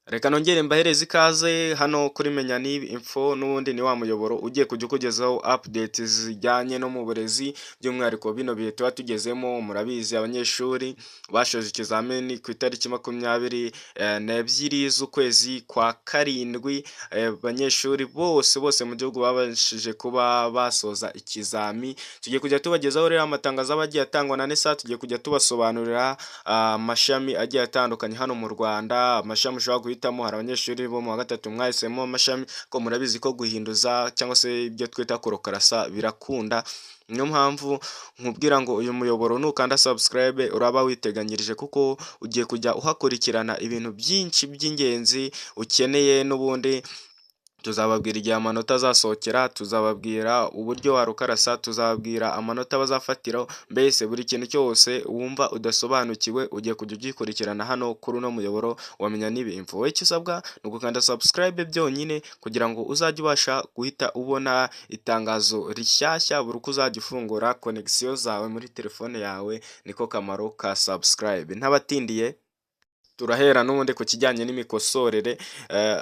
Reka nongere mbahereze ikaze hano kuri Menya n'ibi info n'ubundi ni wa muyoboro ugiye kujya ukugezaho updates zijyanye no mu burezi by'umwihariko bino bihe tuba tugezemo. Murabizi abanyeshuri bashoje ikizamini ku itariki 22 z'ukwezi kwa karindwi. Abanyeshuri bose mu gihugu babashije kuba basoza ikizami. Tugiye kujya tubagezaho rero amatangazo aba agiye atangwa na NESA, tugiye kujya tubasobanurira amashami agiye atandukanye hano mu Rwanda. Amashami ushobora guhitamo, hari abanyeshuri bo mu wa gatatu mwahisemo amashami ko murabizi ko guhinduza cyangwa se ibyo twita kurokarasa birakunda. Niyo mpamvu nkubwira ngo uyu muyoboro nukanda subscribe uraba witeganyirije, kuko ugiye kujya uhakurikirana ibintu byinshi by'ingenzi ukeneye. N'ubundi tuzababwira igihe amanota azasohokera, tuzababwira uburyo warukarasa, tuzababwira amanota bazafatiraho. Mbese buri kintu cyose wumva udasobanukiwe ugiye kujya ugikurikirana hano kuri uno muyoboro wa Menya n'ibi info. Wowe icyo usabwa ni ugukanda subscribe byonyine kugira ngo uzajye ubasha guhita ubona itangazo rishyashya buri uko uzajya ufungura connection zawe muri telefone yawe. Niko kamaro ka subscribe. Ntabatindiye, turahera n'ubundi ku kijyanye n'imikosorere.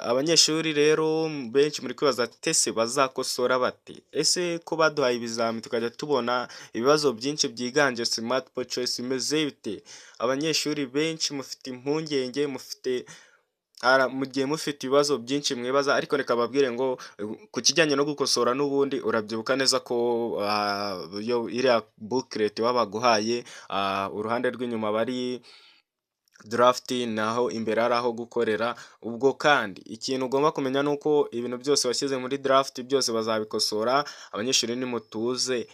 Abanyeshuri rero benshi muri kwibaza ati ese bazakosora bate? Ese ko baduhaye ibizami tukajya tubona ibibazo byinshi byiganje multiple choice imeze bite? Abanyeshuri benshi mufite impungenge, mugiye mufite ibibazo byinshi mwibaza, ariko reka babwire ngo ku kijyanye no gukosora n'ubundi urabyibuka neza ko iriya booklet babaguhaye, uruhande rw'inyuma bari draft naho imbere ari aho gukorera. Ubwo kandi ikintu ugomba kumenya ni uko ibintu byose washyize muri draft byose bazabikosora. Abanyeshuri nimutuze,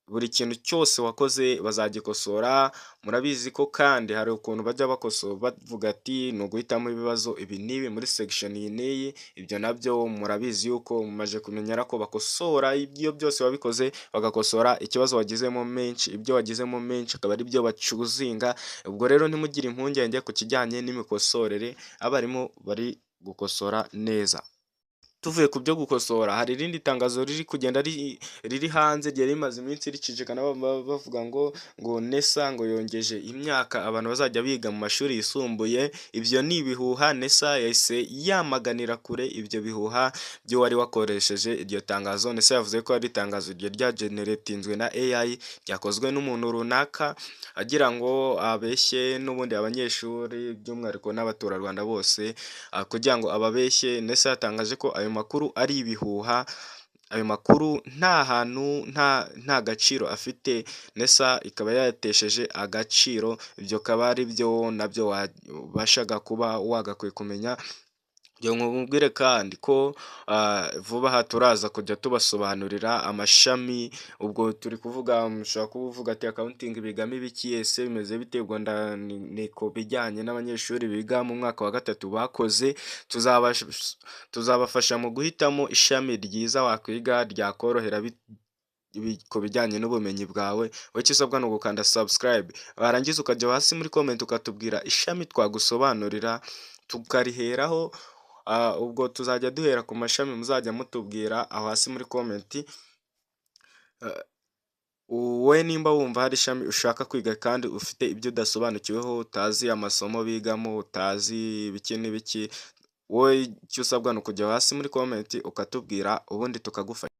buri kintu cyose wakoze bazagikosora. Murabizi ko kandi hari ukuntu bajya bakosora bavuga ati ni uguhitamo ibibazo ibi n'ibi muri section iyi n'iyi. Ibyo nabyo murabizi yuko mumaze kumenyera ko bakosora ibyo byose wabikoze, bagakosora ikibazo wagizemo menshi, ibyo wagizemo menshi akaba ari byo bacuzinga. Ubwo rero ntimugire impungenge ku kijyanye n'imikosorere, abarimu bari gukosora neza. Tuvuye ku byo gukosora, hari irindi tangazo riri kugenda riri hanze ryari rimaze iminsi ricicikana bavuga ngo NESA ngo yongeje imyaka abantu bazajya biga mu mashuri yisumbuye. Ibyo ni ibihuha. NESA yahise yamaganira kure ibyo bihuha byo wari wakoresheje iryo tangazo. NESA yavuze ko ari itangazo ryageneratinzwe na AI, ryakozwe n'umuntu runaka agira ngo abeshye n'ubundi abanyeshuri by'umwihariko n'abaturarwanda bose, kugira ngo ababeshye. NESA yatangaje ko ayo makuru ari ibihuha, ayo makuru nta hantu nta gaciro afite. NESA ikaba yatesheje agaciro. Ibyo kaba ari byo nabyo wabashaga kuba wagakwiye kumenya. Nkubwire kandi ko vuba aha turaza kujya tubasobanurira amashami. Ubwo turi kuvuga, mushobora kuba uvuga ati accounting bigamo ibiki, ese bimeze bite? Ubwo ni ku bijyanye n'abanyeshuri biga mu mwaka wa gatatu bakoze. Tuzabafasha mu guhitamo ishami ryiza wakwiga ryakorohera ku bijyanye n'ubumenyi bwawe. Wowe icyo usabwa ni ugukanda subscribe, warangiza ukajya hasi muri comment ukatubwira ishami twagusobanurira tukariheraho. Ubwo tuzajya duhera ku mashami muzajya mutubwira aho hasi muri comment. Wowe nimba wumva hari ishami ushaka kwiga kandi ufite ibyo udasobanukiweho, utazi amasomo bigamo, utazi ibiki n'ibiki, wowe icyo usabwa ni ukujya hasi muri comment ukatubwira ubundi tukagufasha.